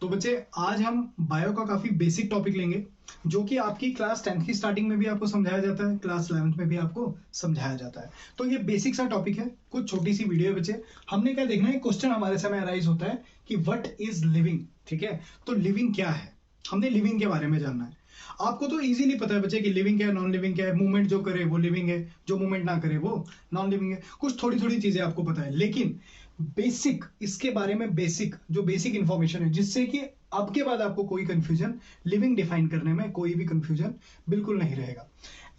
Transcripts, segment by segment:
तो बच्चे आज हम बायो का काफी बेसिक टॉपिक लेंगे जो कि आपकी क्लास 10th की स्टार्टिंग में भी आपको समझाया जाता है, क्लास 11th में भी आपको समझाया जाता है। तो ये बेसिक सा टॉपिक है, कुछ छोटी सी वीडियो है बच्चे। हमने क्या देखना है, क्वेश्चन हमारे समय अराइज होता है कि व्हाट इज लिविंग। ठीक है, तो लिविंग क्या है, हमने लिविंग के बारे में जानना है। आपको तो इजीली पता है बच्चे कि लिविंग क्या है, नॉन लिविंग क्या है। मूवमेंट जो करे वो लिविंग है, जो मूवमेंट ना करे वो नॉन लिविंग है। कुछ थोड़ी थोड़ी चीजें आपको पता है, लेकिन बेसिक इसके बारे में जो बेसिक इंफॉर्मेशन है जिससे कि अब के बाद आपको कोई कंफ्यूजन, लिविंग डिफाइन करने में कोई भी कंफ्यूजन बिल्कुल नहीं रहेगा।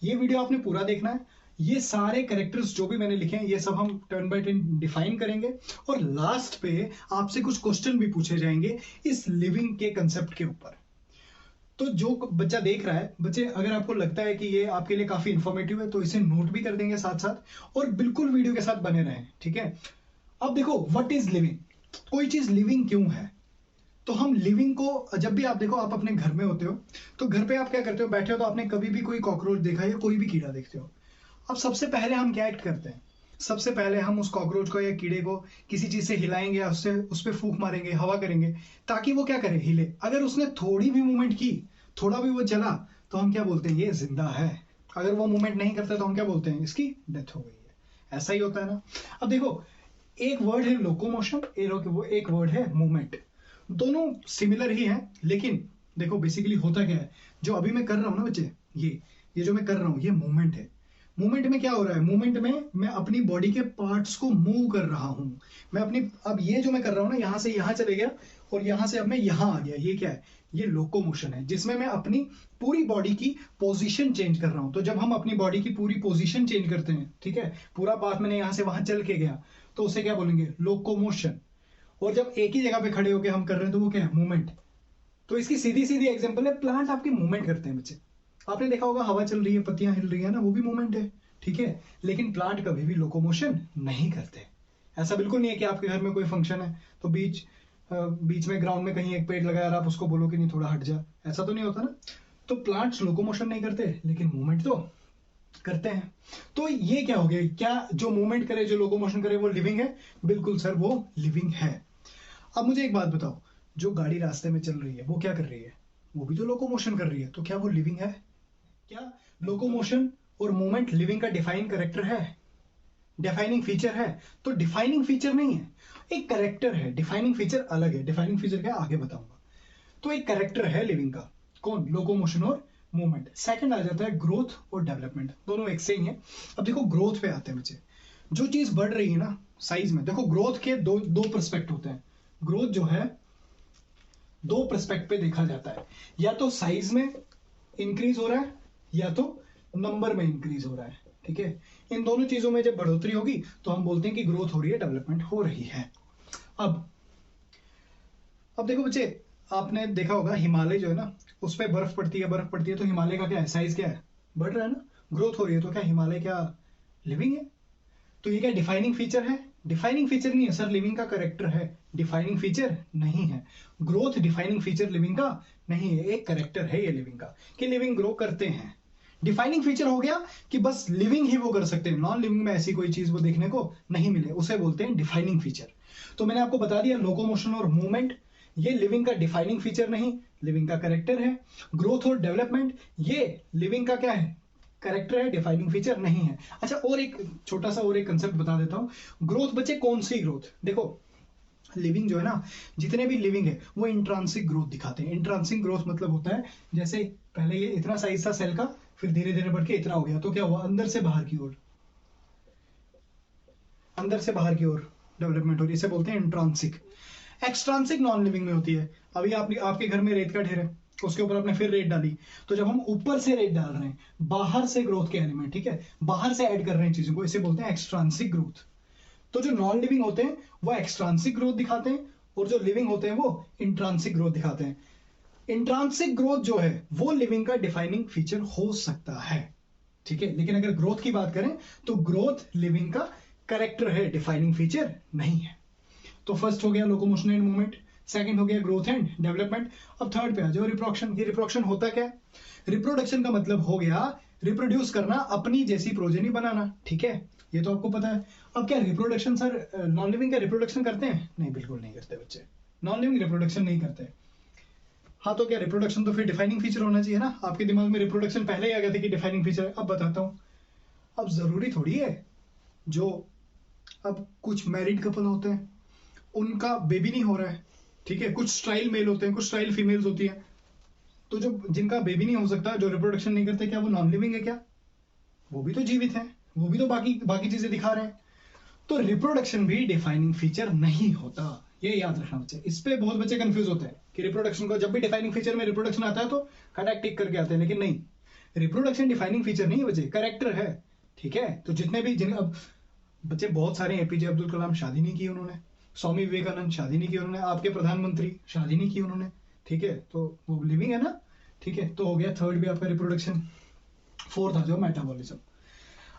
ये वीडियो आपने पूरा देखना है। ये सारे कैरेक्टर्स जो भी मैंने लिखे हैं ये सब हम टर्न बाय टर्न डिफाइन करेंगे और लास्ट पे आपसे कुछ क्वेश्चन भी पूछे जाएंगे इस लिविंग के कंसेप्ट के ऊपर। तो जो बच्चा देख रहा है, बच्चे अगर आपको लगता है कि ये आपके लिए काफी इंफॉर्मेटिव है तो इसे नोट भी कर देंगे साथ साथ, और बिल्कुल वीडियो के साथ बने रहें। ठीक है, अब देखो व्हाट इज लिविंग, कोई चीज लिविंग क्यों है। तो हम लिविंग को, जब भी आप देखो, आप अपने घर में होते हो तो घर पे आप क्या करते हो, बैठे हो तो आपने कभी भी कोई कॉकरोच देखा या कोई भी कीड़ा देखते हो। अब सबसे पहले हम क्या एक्ट करते हैं, सबसे पहले हम उस कॉकरोच को या कीड़े को किसी चीज से हिलाएंगे या उससे उस पर फूंक मारेंगे, हवा करेंगे ताकि वो क्या करे, हिले। अगर उसने थोड़ी भी मूवमेंट की, थोड़ा भी वो चला, तो हम क्या बोलते हैं, ये जिंदा है। अगर वो मूवमेंट नहीं करता तो हम क्या बोलते हैं, इसकी डेथ हो गई है। ऐसा ही होता है ना। अब देखो, एक वर्ड है लोकोमोशन, एक वर्ड है मूवमेंट। दोनों सिमिलर ही हैं, लेकिन देखो बेसिकली होता क्या है, जो अभी मैं कर रहा हूं ना बच्चे, ये जो मैं कर रहा हूं ये मूवमेंट है। मूवमेंट में क्या हो रहा है, मूवमेंट में मैं अपनी बॉडी के पार्ट्स को मूव कर रहा हूं। मैं अपनी, अब ये जो मैं कर रहा हूं ना, यहां से यहां चले गया और यहां से अब मैं यहां आ गया, ये क्या है, ये लोकोमोशन है, जिसमें मैं अपनी पूरी बॉडी की पोजीशन चेंज कर रहा हूं। तो जब हम अपनी बॉडी की पूरी पोजीशन चेंज करते हैं, ठीक है, पूरा पाथ मैंने यहां से वहां चल के गया, तो उसे क्या बोलेंगे, लोकोमोशन। और जब एक ही जगह पे खड़े होकर हम कर रहे हैं तो वो क्या है, मूवमेंट। तो इसकी सीधी सीधी एग्जांपल है, प्लांट आपके मूवमेंट करते हैं बच्चे। आपने देखा होगा हवा चल रही है, पत्तियां हिल रही है ना, वो भी मूवमेंट है। ठीक है, लेकिन प्लांट कभी भी लोकोमोशन नहीं करते। ऐसा बिल्कुल नहीं है कि आपके घर में कोई फंक्शन है तो बीच में ग्राउंड में कहीं एक पेड़ लगाया और आप उसको बोलो कि नहीं थोड़ा हट जा, ऐसा तो नहीं होता ना। तो प्लांट्स लोकोमोशन नहीं करते लेकिन मूवमेंट तो करते हैं। तो ये क्या हो गया, क्या जो मूवमेंट करे, जो लोकोमोशन करे वो लिविंग है? बिल्कुल सर, वो लिविंग है। अब मुझे एक बात बताओ, जो गाड़ी रास्ते में चल रही है वो क्या कर रही है, वो भी तो लोकोमोशन कर रही है, तो क्या वो लिविंग है? क्या लोकोमोशन और मूवमेंट लिविंग का डिफाइनिंग कैरेक्टर है, डिफाइनिंग फीचर है? तो डिफाइनिंग फीचर नहीं है, एक कैरेक्टर है। डिफाइनिंग फीचर अलग है, डिफाइनिंग फीचर क्या आगे बताऊंगा। तो एक कैरेक्टर है लिविंग का, कौन, लोकोमोशन और मूवमेंट। सेकंड आ जाता है ग्रोथ और डेवलपमेंट, दोनों एक से ही है। अब देखो ग्रोथ पे आते हैं बच्चे, जो चीज बढ़ रही है ना साइज में, देखो ग्रोथ के दो पर्सपेक्ट होते हैं। ग्रोथ जो है दो पर्सपेक्ट पे देखा जाता है, या तो साइज में इंक्रीज हो रहा है या तो नंबर में इंक्रीज हो रहा है। ठीक है, इन दोनों चीजों में जब बढ़ोतरी होगी तो हम बोलते हैं कि ग्रोथ हो रही है, डेवलपमेंट हो रही है। अब देखो बच्चे, आपने देखा होगा हिमालय जो है ना, उस पर बर्फ पड़ती है तो हिमालय का क्या है, साइज क्या है, बढ़ रहा है ना, ग्रोथ हो रही है। तो क्या हिमालय क्या लिविंग है? तो ये क्या डिफाइनिंग फीचर है? डिफाइनिंग फीचर नहीं है सर, लिविंग का कैरेक्टर है, डिफाइनिंग फीचर नहीं है। ग्रोथ डिफाइनिंग फीचर लिविंग का नहीं है, एक कैरेक्टर है ये लिविंग का कि लिविंग ग्रो करते हैं। डिफाइनिंग फीचर हो गया कि बस लिविंग ही वो कर सकते हैं, नॉन लिविंग में ऐसी कोई चीज वो देखने को नहीं मिले, उसे बोलते हैं डिफाइनिंग फीचर। तो मैंने आपको बता दिया, लोकोमोशन और मूवमेंट ये लिविंग का डिफाइनिंग फीचर नहीं, लिविंग का कैरेक्टर है। ग्रोथ और डेवलपमेंट ये लिविंग का क्या है, कैरेक्टर है, डिफाइनिंग फीचर नहीं है। अच्छा, और एक छोटा सा और एक कंसेप्ट बता देता हूं। ग्रोथ बच्चे कौन सी ग्रोथ, देखो लिविंग जो है ना, जितने भी लिविंग है वो इंट्रांसिक ग्रोथ दिखाते हैं। इंट्रांसिक ग्रोथ मतलब होता है जैसे पहले ये इतना साइज था सेल का, फिर धीरे धीरे बढ़ के इतना हो गया, तो क्या हुआ, अंदर से बाहर की ओर, डेवलपमेंट हो रही है, इसे बोलते हैं इंट्रांसिक। एक्सट्रांसिक नॉन लिविंग में होती है। अभी आपके घर में रेत का ढेर है, उसके ऊपर आपने फिर रेत डाली, तो जब हम ऊपर से रेत डाल रहे हैं, बाहर से ग्रोथ के एलिमेंट, ठीक है, बाहर से ऐड कर रहे हैं चीजों को, इसे बोलते हैं एक्सट्रांसिक ग्रोथ। तो जो नॉन लिविंग होते हैं वो एक्सट्रांसिक ग्रोथ दिखाते हैं, और जो लिविंग होते हैं वो इंट्रांसिक ग्रोथ दिखाते हैं। इंट्रांसिक ग्रोथ जो है वो लिविंग का डिफाइनिंग फीचर हो सकता है, ठीक है, लेकिन अगर ग्रोथ की बात करें तो ग्रोथ लिविंग का कैरेक्टर है, डिफाइनिंग फीचर नहीं है। तो फर्स्ट हो गया लोकोमोशन एंड मूवमेंट, सेकंड हो गया ग्रोथ एंड डेवलपमेंट। अब थर्ड पे आ जाओ, रिप्रोडक्शन। ये रिप्रोडक्शन होता क्या है? रिप्रोडक्शन का मतलब हो गया रिप्रोड्यूस करना, अपनी जैसी प्रोजेनी बनाना। ठीक है, ये तो आपको पता है। अब क्या रिप्रोडक्शन सर, नॉन लिविंग का रिप्रोडक्शन करते हैं? नहीं, बिल्कुल नहीं करते बच्चे, नॉन लिविंग रिप्रोडक्शन नहीं करते। हाँ तो क्या रिप्रोडक्शन तो फिर डिफाइनिंग फीचर होना चाहिए ना। आपके दिमाग में रिप्रोडक्शन पहले ही आ गया था कि डिफाइनिंग फीचर है। अब बताता हूँ, अब जरूरी थोड़ी है जो अब कुछ मैरिड कपल होते हैं उनका बेबी नहीं हो रहा है, ठीक है, कुछ स्ट्राइल मेल होते हैं, कुछ स्ट्राइल फीमेल्स होती है, तो जो जिनका बेबी नहीं हो सकता, जो रिप्रोडक्शन नहीं करते, क्या वो नॉन लिविंग है? क्या वो भी तो जीवित है, वो भी तो बाकी बाकी चीजें दिखा रहे हैं। तो रिप्रोडक्शन भी डिफाइनिंग फीचर नहीं होता, ये याद रखना बच्चे। इस पे बहुत बच्चे कंफ्यूज होते हैं कि रिप्रोडक्शन को जब भी डिफाइनिंग फीचर में रिप्रोडक्शन आता है तो खटाक टिक करके आते हैं, लेकिन नहीं, रिप्रोडक्शन डिफाइनिंग फीचर नहीं है बच्चे, करेक्टर है, ठीक है। तो जितने भी अब बच्चे बहुत सारे, एपीजे अब्दुल कलाम शादी नहीं की उन्होंने, स्वामी विवेकानंद शादी नहीं की उन्होंने, आपके प्रधानमंत्री शादी नहीं की उन्होंने, ठीक है, तो वो लिविंग है ना, ठीक है। तो हो गया थर्ड भी आपका रिप्रोडक्शन। फोर्थ आ जाओ मेटाबॉलिज्म।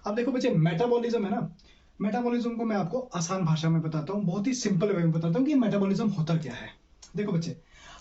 अब देखो बच्चे, मेटाबॉलिज्म है ना, मेटाबॉलिज्म को मैं आपको आसान भाषा में बताता हूँ, बहुत ही सिंपल वे में बताता हूँ कि मेटाबॉलिज्म होता क्या है। देखो बच्चे,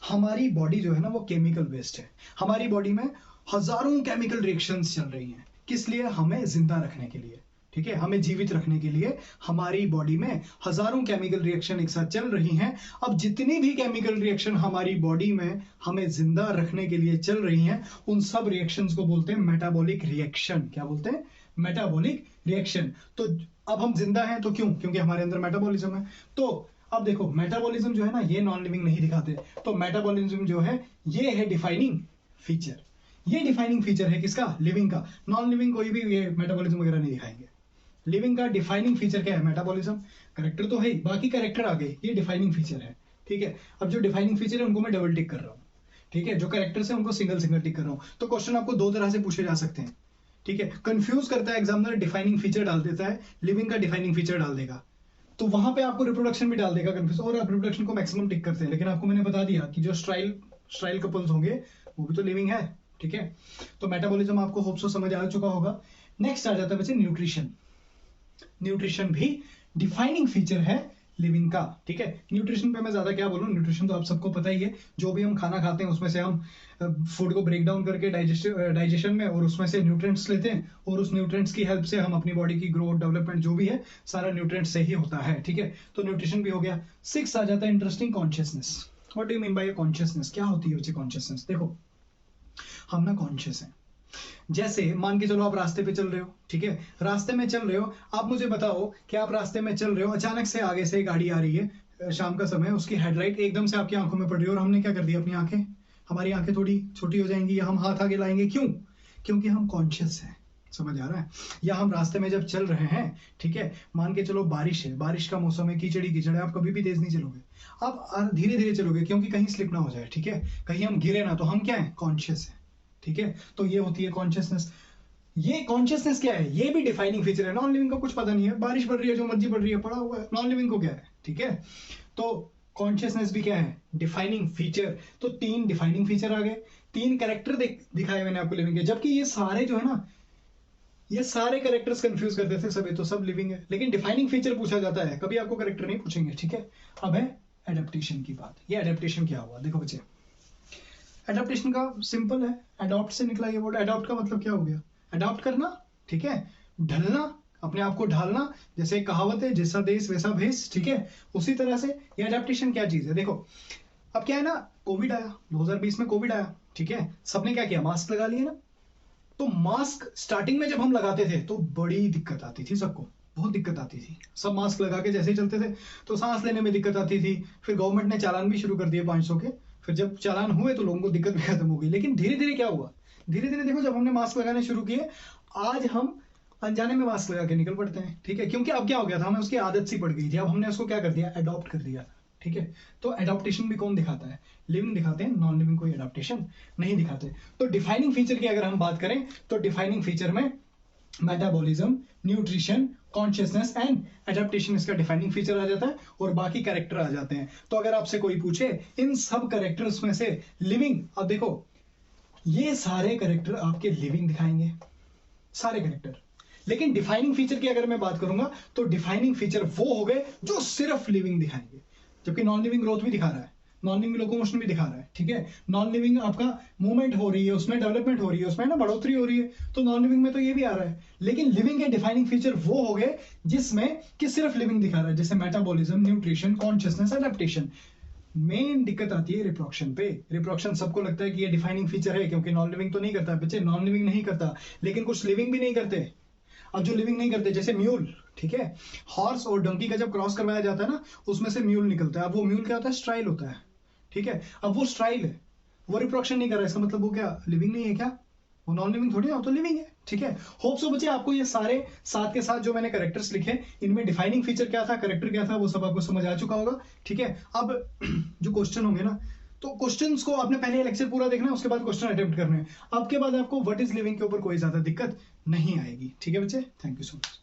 हमारी बॉडी जो है ना वो केमिकल बेस्ड है। हमारी बॉडी में हजारों केमिकल रिएक्शंस चल रही हैं, किस लिए? हमें जिंदा रखने के लिए, ठीक है, हमें जीवित रखने के लिए हमारी बॉडी में हजारों केमिकल रिएक्शन एक साथ चल रही हैं। अब जितनी भी केमिकल रिएक्शन हमारी बॉडी में हमें जिंदा रखने के लिए चल रही हैं, उन सब रिएक्शंस को बोलते हैं मेटाबॉलिक रिएक्शन। क्या बोलते हैं? Metabolic reaction. तो अब हम जिंदा हैं तो क्यों? क्योंकि हमारे अंदर मेटाबॉलिज्म है। तो अब देखो, मेटाबॉलिज्म जो है ना ये नॉन लिविंग नहीं दिखाते, तो मेटाबॉलिज्म जो है ये है डिफाइनिंग फीचर। ये डिफाइनिंग फीचर है किसका? लिविंग का। नॉन लिविंग कोई भी ये मेटाबॉलिज्म वगैरह नहीं दिखाएंगे। लिविंग का डिफाइनिंग फीचर क्या है? मेटाबॉलिज्म। करेक्टर तो है ही, बाकी करेक्टर आ गए, ये डिफाइनिंग फीचर है, ठीक है। अब जो डिफाइनिंग फीचर है उनको मैं डबल टिक कर रहा हूँ, ठीक है, जो करेक्टर्स है उनको सिंगल सिंगल टिक कर रहा हूँ। तो क्वेश्चन आपको दो तरह से पूछे जा सकते हैं, ठीक है। कंफ्यूज करता है एग्जामिनर, डिफाइनिंग फीचर डाल देता है, लिविंग का डिफाइनिंग फीचर डाल देगा, तो वहां पे आपको रिप्रोडक्शन भी डाल देगा कंफ्यूज, और आप रिप्रोडक्शन को मैक्सिमम टिक करते हैं। लेकिन आपको मैंने बता दिया कि जो स्ट्राइल कपल्स होंगे वो भी तो लिविंग है, ठीक है। तो मेटाबॉलिज्म आपको होप सो समझ आ चुका होगा। नेक्स्ट आ जाता है बच्चे न्यूट्रिशन। न्यूट्रिशन भी डिफाइनिंग फीचर है लिविंग का, ठीक है। न्यूट्रिशन पे मैं ज्यादा क्या बोलूं, न्यूट्रिशन तो आप सबको पता ही है, जो भी हम खाना खाते हैं उसमें से हम फूड को ब्रेक डाउन करके डाइजेशन में, और उसमें से न्यूट्रिएंट्स लेते हैं, और उस न्यूट्रिएंट्स की हेल्प से हम अपनी बॉडी की ग्रोथ डेवलपमेंट जो भी है सारा न्यूट्रिएंट से ही होता है, ठीक है। तो न्यूट्रिशन भी हो गया। 6 आ जाता है interesting, consciousness. What do you mean by consciousness? क्या होती है बच्चे कॉन्शियसनेस? देखो, हम ना कॉन्शियस हैं। जैसे मान के चलो आप रास्ते पे चल रहे हो, ठीक है, रास्ते में चल रहे हो, आप मुझे बताओ कि आप रास्ते में चल रहे हो, अचानक से आगे से गाड़ी आ रही है, शाम का समय, उसकी हेडलाइट एकदम से आपकी आंखों में पड़ रही है, और हमने क्या कर दिया, अपनी आंखें, हमारी आंखें थोड़ी छोटी हो जाएंगी, या हम हाथ आगे लाएंगे, क्यों? क्योंकि हम कॉन्शियस हैं। समझ आ रहा है? या हम रास्ते में जब चल रहे हैं, ठीक है, मान के चलो बारिश है, बारिश का मौसम है, कीचड़ी कीचड़ है, आप कभी भी तेज नहीं चलोगे, आप धीरे धीरे चलोगे, क्योंकि कहीं स्लिप ना हो जाए, ठीक है, कहीं हम गिरे ना। तो हम क्या है? कॉन्शियस है, ठीक है। तो ये होती है कॉन्शियसनेस। ये कॉन्शियसनेस क्या है? ये भी डिफाइनिंग फीचर है। नॉन लिविंग को कुछ पता नहीं है, बारिश पड़ रही है, जो मर्जी पड़ रही है, पड़ा हुआ है। नॉन लिविंग को क्या है, ठीक है। तो कॉन्शियसनेस भी क्या है? Defining feature. तो 3 डिफाइनिंग फीचर आ गए, 3 कैरेक्टर दिखाए मैंने आपको लिविंग के। जबकि ये सारे जो है ना, ये सारे कैरेक्टर्स कंफ्यूज करते थे सभी, तो सब लिविंग है, लेकिन डिफाइनिंग फीचर पूछा जाता है, कभी आपको कैरेक्टर नहीं पूछेंगे, ठीक है। अब है एडेप्टेशन की बात। ये एडेप्टेशन क्या हुआ? देखो बच्चे, एडेप्टेशन का सिंपल है, अडॉप्ट से निकला ये वर्ड। अडॉप्ट का मतलब क्या हो गया? अडॉप्ट करना, ठीक है, ढलना, अपने आप को ढालना। जैसे एक कहावत है, जैसा देश वैसा भेष, ठीक है, उसी तरह से ये एडेप्टेशन क्या चीज है। देखो, अब क्या है ना, कोविड आया, 2020 में कोविड आया, ठीक है, सबने क्या किया? मास्क लगा लिया ना। तो मास्क स्टार्टिंग में जब हम लगाते थे तो बड़ी दिक्कत आती थी, सबको बहुत दिक्कत आती थी, सब मास्क लगा के जैसे ही चलते थे तो सांस लेने में दिक्कत आती थी। फिर गवर्नमेंट ने चालान भी शुरू कर दिए 500 के। फिर जब चालान हुए तो लोगों को दिक्कत भी खत्म हो गई। लेकिन धीरे धीरे क्या हुआ? धीरे धीरे देखो, जब हमने मास्क लगाने शुरू किए, आज हम अनजाने में मास्क लगा के निकल पड़ते हैं, ठीक है, क्योंकि अब क्या हो गया था, हमें उसकी आदत सी पड़ गई थी। अब हमने उसको क्या कर दिया? अडॉप्ट कर दिया, ठीक है। तो एडॉप्टेशन भी कौन दिखाता है? लिविंग दिखाते हैं, नॉन लिविंग कोई एडॉप्टेशन नहीं दिखाते। तो डिफाइनिंग फीचर की अगर हम बात करें तो डिफाइनिंग फीचर में metabolism, nutrition, consciousness and adaptation इसका डिफाइनिंग फीचर आ जाता है, और बाकी कैरेक्टर आ जाते हैं। तो अगर आपसे कोई पूछे इन सब कैरेक्टर्स में से लिविंग, अब देखो ये सारे कैरेक्टर आपके लिविंग दिखाएंगे, सारे कैरेक्टर। लेकिन डिफाइनिंग फीचर की अगर मैं बात करूंगा तो डिफाइनिंग फीचर वो हो गए जो सिर्फ लिविंग दिखाएंगे। जबकि नॉन लिविंग ग्रोथ भी दिखा रहा है, नॉन लिविंग लोकोमोशन भी दिखा रहा है, ठीक है। नॉन लिविंग आपका मूवमेंट हो रही है, उसमें डेवलपमेंट हो रही है, उसमें ना बढ़ोतरी हो रही है, तो नॉन लिविंग में तो ये भी आ रहा है। लेकिन लिविंग के डिफाइनिंग फीचर वो हो गए जिसमें कि सिर्फ लिविंग दिखा रहा है, जैसे metabolism, nutrition, consciousness, adaptation. Main दिक्कत आती है रिप्रोडक्शन पे। रिप्रोडक्शन सबको लगता है कि ये डिफाइनिंग फीचर है, क्योंकि नॉन लिविंग तो नहीं करता बच्चे, नॉन लिविंग नहीं करता, लेकिन कुछ लिविंग भी नहीं करते। अब जो लिविंग नहीं करते जैसे म्यूल, ठीक है, हॉर्स और डंकी का जब क्रॉस करवाया जाता है ना, उसमें से म्यूल निकलता है। अब वो म्यूल क्या होता है, स्ट्राइल होता है, ठीक है। अब वो स्ट्राइल है, वो रिप्रोडक्शन नहीं कर रहा है, इसका मतलब वो क्या लिविंग नहीं है क्या, वो नॉन लिविंग थोड़ी ना, तो लिविंग है, ठीक है। होप सो बच्चे आपको ये सारे साथ के साथ जो मैंने कैरेक्टर्स लिखे, इनमें डिफाइनिंग फीचर क्या था, कैरेक्टर क्या था, वो सब आपको समझ आ चुका होगा, ठीक है। अब जो क्वेश्चन होंगे ना, तो क्वेश्चंस को आपने पहले लेक्चर पूरा देखना है, उसके बाद क्वेश्चन अटेम्प्ट करने हैं। अब के बाद आपको व्हाट इज लिविंग के ऊपर कोई ज्यादा दिक्कत नहीं आएगी, ठीक है बच्चे। Thank you so much.